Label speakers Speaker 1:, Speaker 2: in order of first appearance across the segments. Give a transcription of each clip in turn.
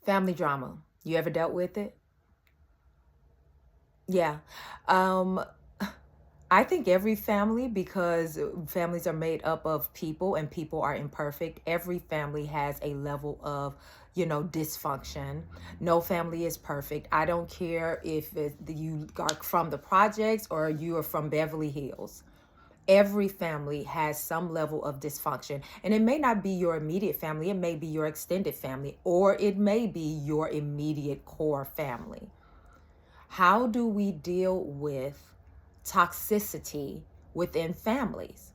Speaker 1: Family drama. You ever dealt with it? Yeah. Um, I think every family, because families are made up of people and people are imperfect, every family has a level of, dysfunction. No family is perfect. I don't care if you are from the projects or you are from Beverly Hills. Every family has some level of dysfunction, and it may not be your immediate family, it may be your extended family, or it may be your immediate core family. How do we deal with toxicity within families?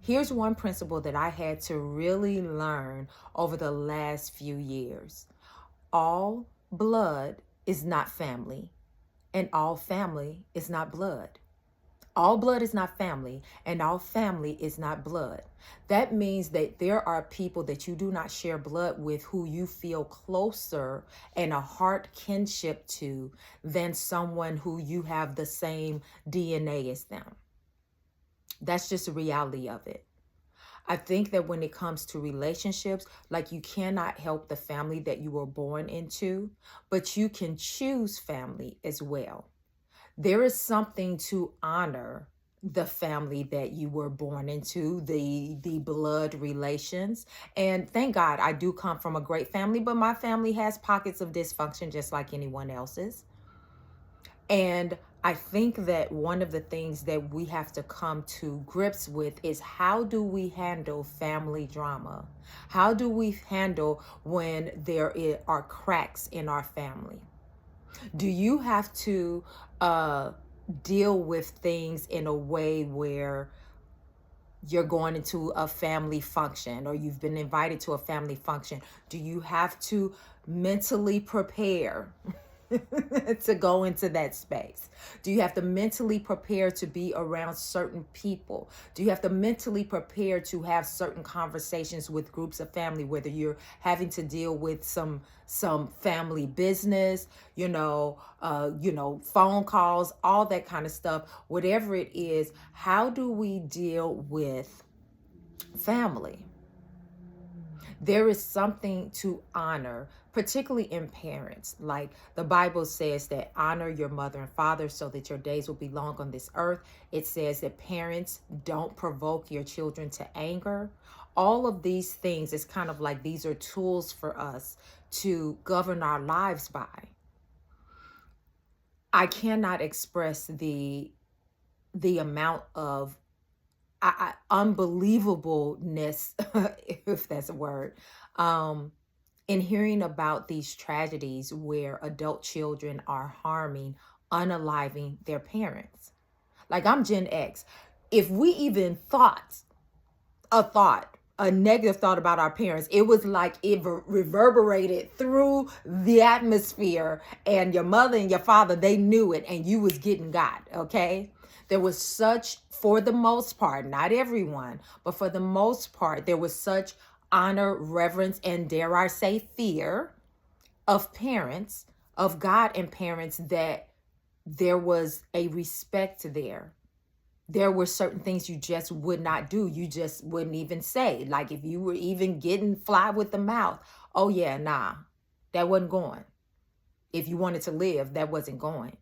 Speaker 1: Here's one principle that I had to really learn over the last few years. All blood is not family, and all family is not blood. All blood is not family, and all family is not blood. That means that there are people that you do not share blood with who you feel closer and a heart kinship to than someone who you have the same DNA as them. That's just the reality of it. I think that when it comes to relationships, like, you cannot help the family that you were born into, but you can choose family as well. There is something to honor the family that you were born into, the blood relations. And thank God I do come from a great family, but my family has pockets of dysfunction just like anyone else's. And I think that one of the things that we have to come to grips with is, how do we handle family drama? How do we handle when are cracks in our family? Do you have to deal with things in a way where you're going into a family function, or you've been invited to a family function? Do you have to mentally prepare to go into that space? Do you have to mentally prepare to be around certain people? Do you have to mentally prepare to have certain conversations with groups of family, whether you're having to deal with some family business, phone calls, all that kind of stuff, whatever it is? How do we deal with family? There is something to honor, particularly in parents. Like, the Bible says that honor your mother and father so that your days will be long on this earth. It says that parents don't provoke your children to anger. All of these things, is kind of like, these are tools for us to govern our lives by. I cannot express the amount of unbelievableness, if that's a word, in hearing about these tragedies where adult children are harming, unaliving their parents. Like, I'm Gen X. If we even a negative thought about our parents, it was like it reverberated through the atmosphere, and your mother and your father, they knew it, and you was getting got, okay? There was such, for the most part, not everyone, but for the most part, there was such honor, reverence, and, dare I say, fear of parents, of God and parents, that there was a respect there. There were certain things you just would not do. You just wouldn't even say. Like, if you were even getting fly with the mouth, oh yeah, nah, that wasn't going. If you wanted to live, that wasn't going.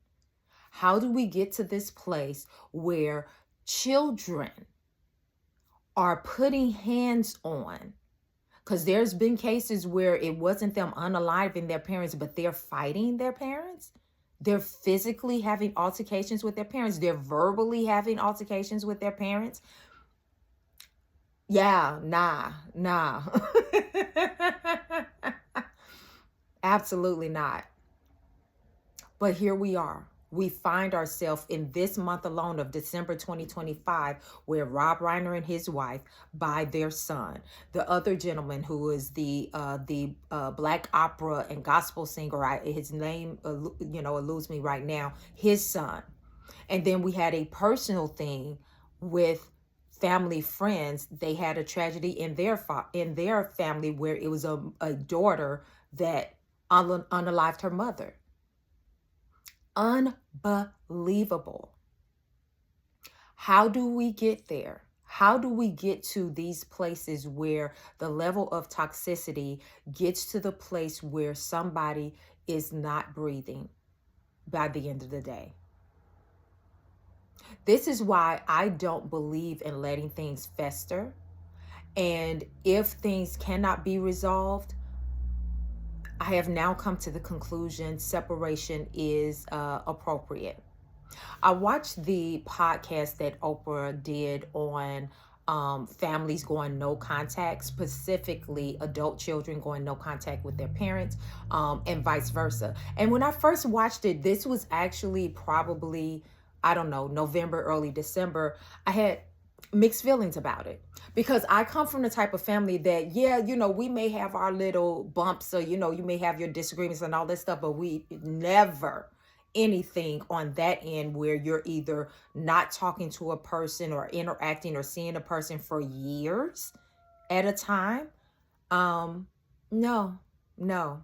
Speaker 1: How do we get to this place where children are putting hands on? Because there's been cases where it wasn't them unaliving their parents, but they're fighting their parents. They're physically having altercations with their parents. They're verbally having altercations with their parents. Yeah, nah. Absolutely not. But here we are. We find ourselves in this month alone of December 2025, where Rob Reiner and his wife buy their son. The other gentleman, who is the black opera and gospel singer, his name eludes me right now, his son. And then we had a personal thing with family friends. They had a tragedy in their family, where it was a daughter that unalived her mother. Unbelievable. How do we get there? How do we get to these places where the level of toxicity gets to the place where somebody is not breathing by the end of the day? This is why I don't believe in letting things fester. And if things cannot be resolved, I have now come to the conclusion separation is appropriate. I watched the podcast that Oprah did on families going no contact, specifically adult children going no contact with their parents, and vice versa. And when I first watched it, this was actually probably, I don't know, November, early December. I had mixed feelings about it because I come from the type of family that, yeah, we may have our little bumps, or, you may have your disagreements and all this stuff, but we never anything on that end where you're either not talking to a person or interacting or seeing a person for years at a time. No, no,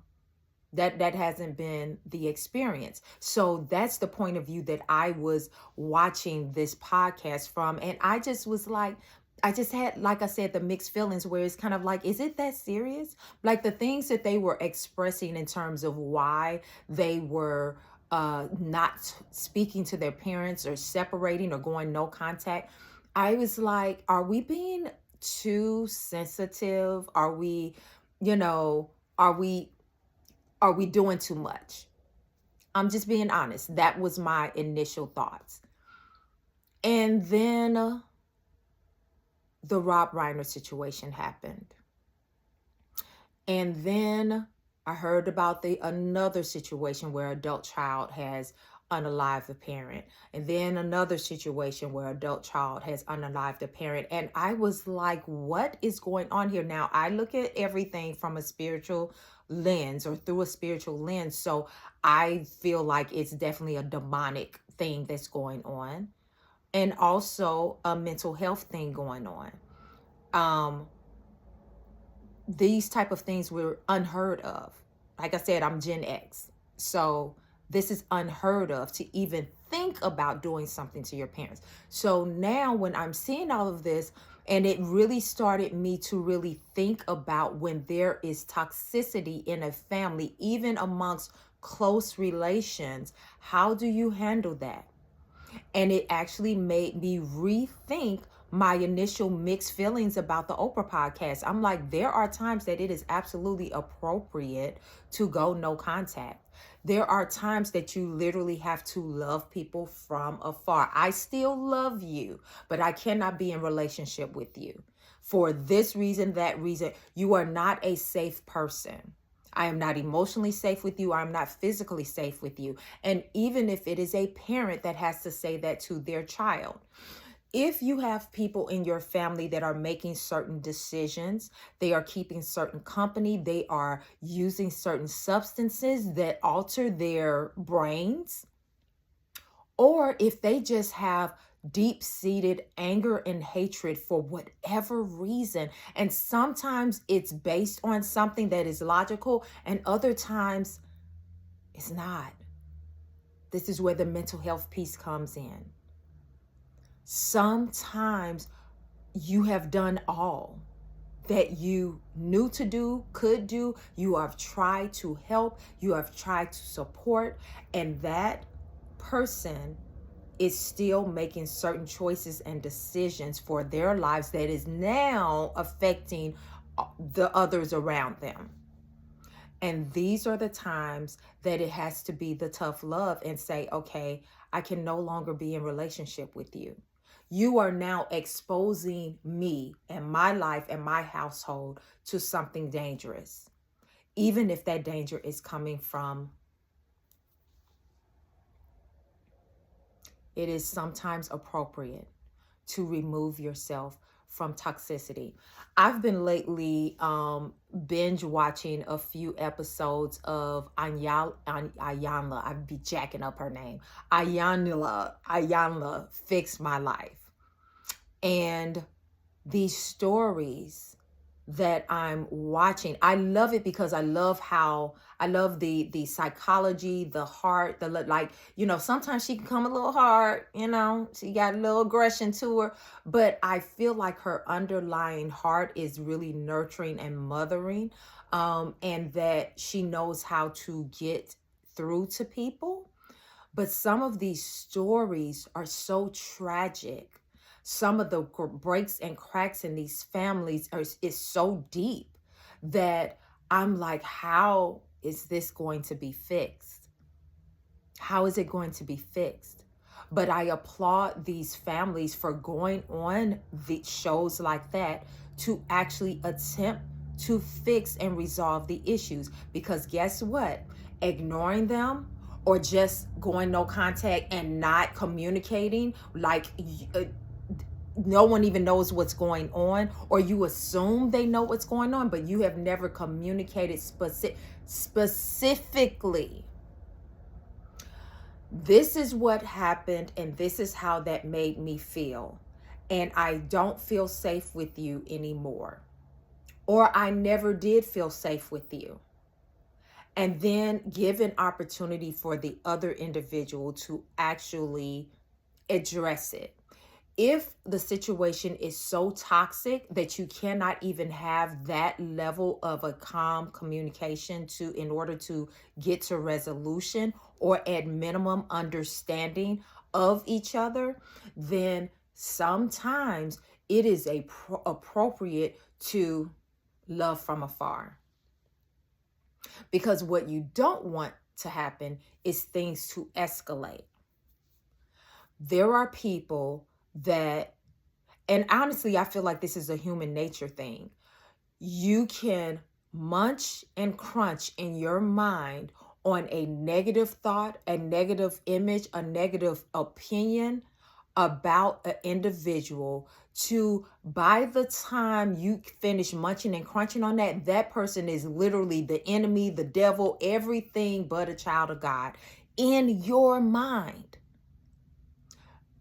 Speaker 1: that hasn't been the experience. So that's the point of view that I was watching this podcast from. And I just was like, I just had, like I said, the mixed feelings where it's kind of like, is it that serious? Like the things that they were expressing in terms of why they were not speaking to their parents or separating or going no contact. I was like, are we being too sensitive? Are we, you know, are we are we doing too much? I'm just being honest. That was my initial thoughts. And then the Rob Reiner situation happened. And then I heard about another situation where adult child has unalived a parent. And then another situation where adult child has unalived a parent. And I was like, what is going on here? Now, I look at everything from a spiritual lens or through a spiritual lens. So I feel like it's definitely a demonic thing that's going on. And also a mental health thing going on. These type of things were unheard of. Like I said, I'm Gen X. So this is unheard of to even think about doing something to your parents. So now when I'm seeing all of this, and it really started me to really think about when there is toxicity in a family, even amongst close relations, how do you handle that? And it actually made me rethink my initial mixed feelings about the Oprah podcast. I'm like, there are times that it is absolutely appropriate to go no contact. There are times that you literally have to love people from afar. I still love you, but I cannot be in relationship with you. For this reason, that reason, you are not a safe person. I am not emotionally safe with you. I'm not physically safe with you. And even if it is a parent that has to say that to their child, if you have people in your family that are making certain decisions, they are keeping certain company, they are using certain substances that alter their brains, or if they just have deep-seated anger and hatred for whatever reason, and sometimes it's based on something that is logical, and other times it's not. This is where the mental health piece comes in. Sometimes you have done all that you knew to do, could do. You have tried to help, you have tried to support, and that person is still making certain choices and decisions for their lives that is now affecting the others around them. And these are the times that it has to be the tough love and say, okay, I can no longer be in relationship with you. You are now exposing me and my life and my household to something dangerous, even if that danger is coming from. It is sometimes appropriate to remove yourself from toxicity. I've been lately binge watching a few episodes of Ayanla. I'd be jacking up her name. Ayanla Fix My Life. And these stories that I'm watching. I love it because I love the psychology, the heart, like, sometimes she can come a little hard, she got a little aggression to her, but I feel like her underlying heart is really nurturing and mothering, and that she knows how to get through to people. But some of these stories are so tragic. Some of the breaks and cracks in these families is so deep that I'm like, how is this going to be fixed? How is it going to be fixed? But I applaud these families for going on the shows like that to actually attempt to fix and resolve the issues. Because guess what? Ignoring them or just going no contact and not communicating, like no one even knows what's going on, or you assume they know what's going on, but you have never communicated specifically. This is what happened, and this is how that made me feel. And I don't feel safe with you anymore. Or I never did feel safe with you. And then give an opportunity for the other individual to actually address it. If the situation is so toxic that you cannot even have that level of a calm communication in order to get to resolution or at minimum understanding of each other, then sometimes it is appropriate to love from afar. Because what you don't want to happen is things to escalate. There are people that, and honestly, I feel like this is a human nature thing. You can munch and crunch in your mind on a negative thought, a negative image, a negative opinion about an individual to, by the time you finish munching and crunching on that, that person is literally the enemy, the devil, everything but a child of God in your mind.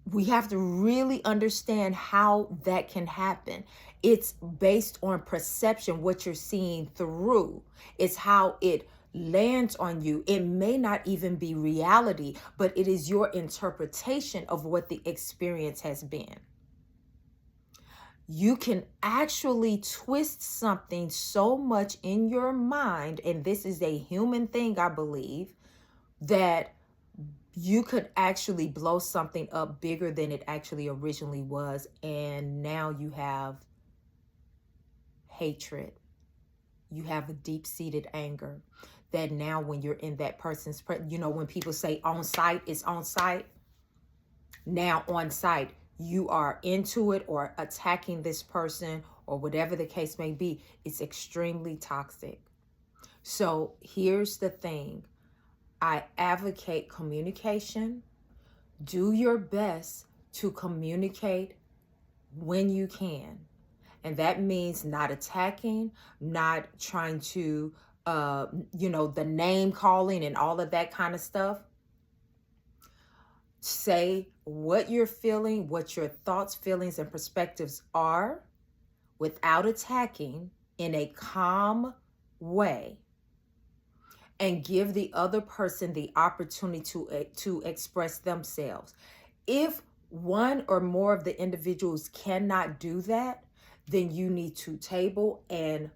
Speaker 1: We have to really understand how that can happen. It's based on perception, what you're seeing through. It's how it lands on you. It may not even be reality, but it is your interpretation of what the experience has been. You can actually twist something so much in your mind, and this is a human thing, I believe, that you could actually blow something up bigger than it actually originally was. And now you have hatred. You have a deep-seated anger that now when you're in that person's, when people say on site, it's on site. Now on site, you are into it or attacking this person or whatever the case may be. It's extremely toxic. So here's the thing. I advocate communication. Do your best to communicate when you can. And that means not attacking, not trying to, the name calling and all of that kind of stuff. Say what you're feeling, what your thoughts, feelings, and perspectives are without attacking, in a calm way. And give the other person the opportunity to express themselves. If one or more of the individuals cannot do that, then you need to table and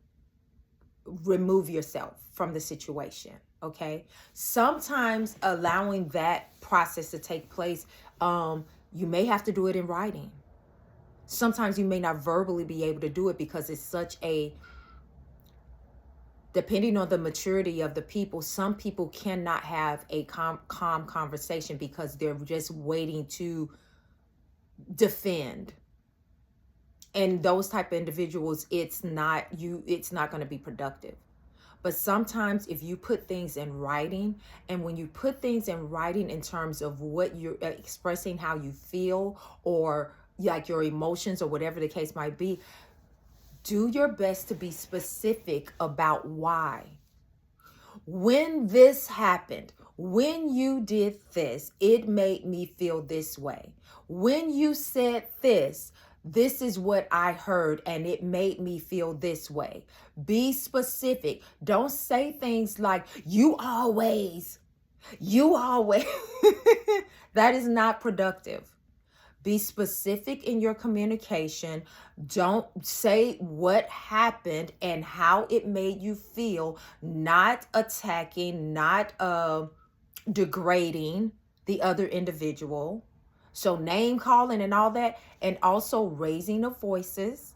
Speaker 1: remove yourself from the situation. Okay. Sometimes allowing that process to take place, you may have to do it in writing. Sometimes you may not verbally be able to do it because it's such a, depending on the maturity of the people, some people cannot have a calm conversation because they're just waiting to defend. And those type of individuals, it's not going to be productive. But sometimes if you put things in writing, and when you put things in writing in terms of what you're expressing, how you feel, or like your emotions or whatever the case might be, do your best to be specific about why. When this happened, when you did this, it made me feel this way. When you said this, This is what I heard and it made me feel this way. Be specific. Don't say things like, you always. That is not productive. Be specific in your communication. Don't say what happened and how it made you feel, not attacking, not degrading the other individual. So name calling and all that, and also raising of voices,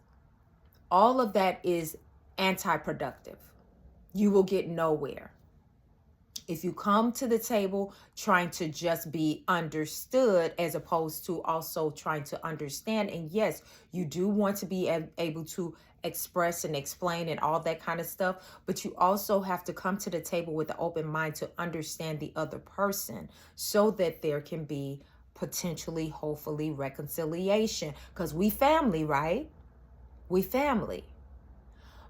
Speaker 1: all of that is anti-productive. You will get nowhere. If you come to the table trying to just be understood as opposed to also trying to understand, and yes, you do want to be able to express and explain and all that kind of stuff, but you also have to come to the table with an open mind to understand the other person so that there can be potentially, hopefully, reconciliation, because we family, right? We family.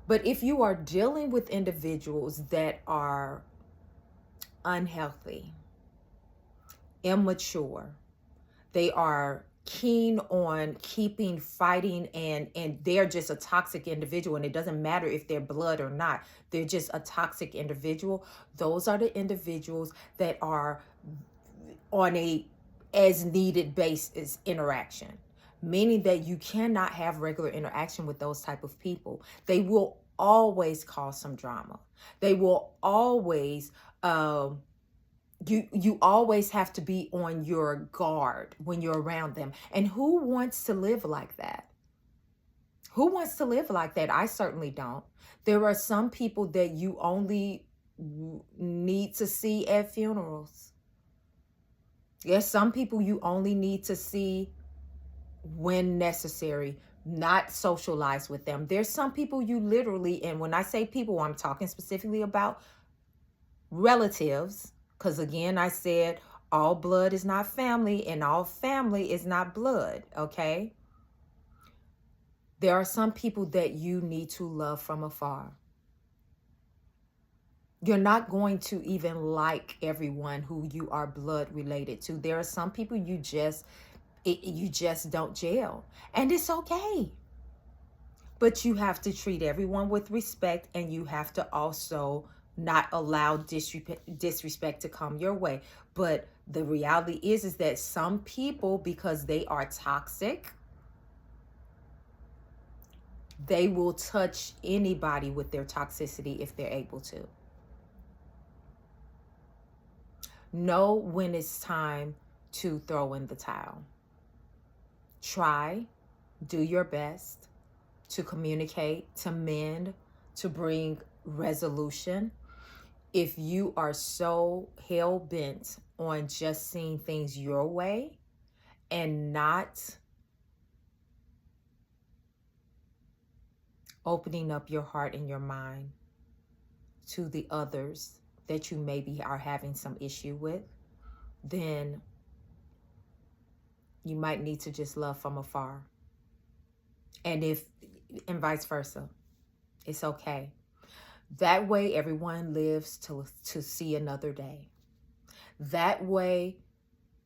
Speaker 1: But if you are dealing with individuals that are unhealthy, immature, they are keen on keeping fighting, and they're just a toxic individual, and it doesn't matter if they're blood or not, they're just a toxic individual. Those are the individuals that are on a as needed basis interaction, meaning that you cannot have regular interaction with those type of people. They will always cause some drama. They will always you always have to be on your guard when you're around them. And who wants to live like that? Who wants to live like that? I certainly don't. There are some people that you only need to see at funerals. Yes, some people you only need to see when necessary, not socialize with them. There's some people you literally, and when I say people, I'm talking specifically about relatives, because again, I said all blood is not family and all family is not blood, okay? There are some people that you need to love from afar. You're not going to even like everyone who you are blood related to. There are some people you just don't gel, and it's okay. But you have to treat everyone with respect, and you have to also not allow disrespect to come your way. But the reality is that some people, because they are toxic, they will touch anybody with their toxicity if they're able to. Know when it's time to throw in the towel. Try, do your best to communicate, to mend, to bring resolution. If you are so hell-bent on just seeing things your way and not opening up your heart and your mind to the others that you maybe are having some issue with, then you might need to just love from afar. And vice versa. It's okay. That way everyone lives to see another day. That way,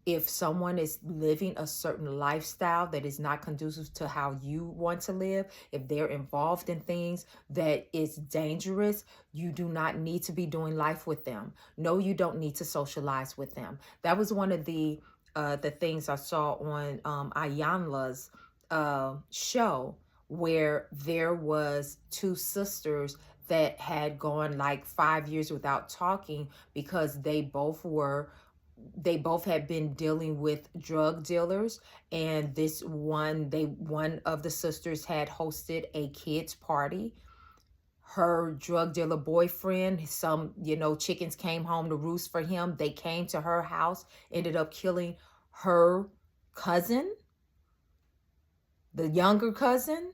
Speaker 1: if someone is living a certain lifestyle that is not conducive to how you want to live, if they're involved in things that is dangerous, you do not need to be doing life with them. No, you don't need to socialize with them. That was one of the things I saw on Ayanla's show, where there was two sisters that had gone like 5 years without talking because they both had been dealing with drug dealers. And one of the sisters had hosted a kids party. Her drug dealer boyfriend, some chickens came home to roost for him. They came to her house, ended up killing her cousin, the younger cousin,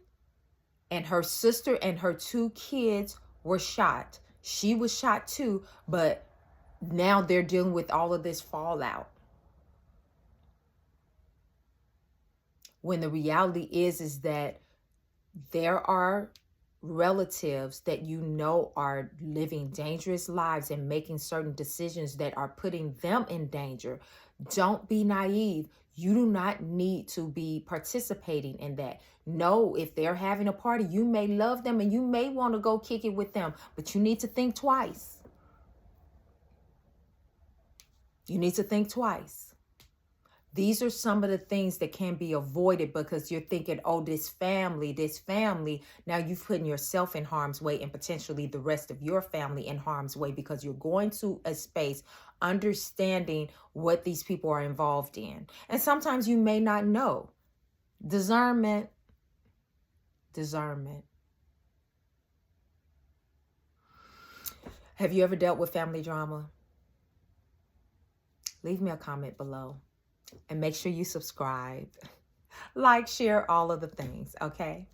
Speaker 1: and her sister, and her two kids were shot. She was shot too, but now they're dealing with all of this fallout. When the reality is that there are relatives that are living dangerous lives and making certain decisions that are putting them in danger. Don't be naive. You do not need to be participating in that. No, if they're having a party, you may love them and you may want to go kick it with them, but you need to think twice. You need to think twice. These are some of the things that can be avoided because you're thinking, oh, this family. Now you've putting yourself in harm's way and potentially the rest of your family in harm's way because you're going to a space understanding what these people are involved in. And sometimes you may not know. Discernment. Have you ever dealt with family drama? Leave me a comment below. And make sure you subscribe, like, share, all of the things, okay?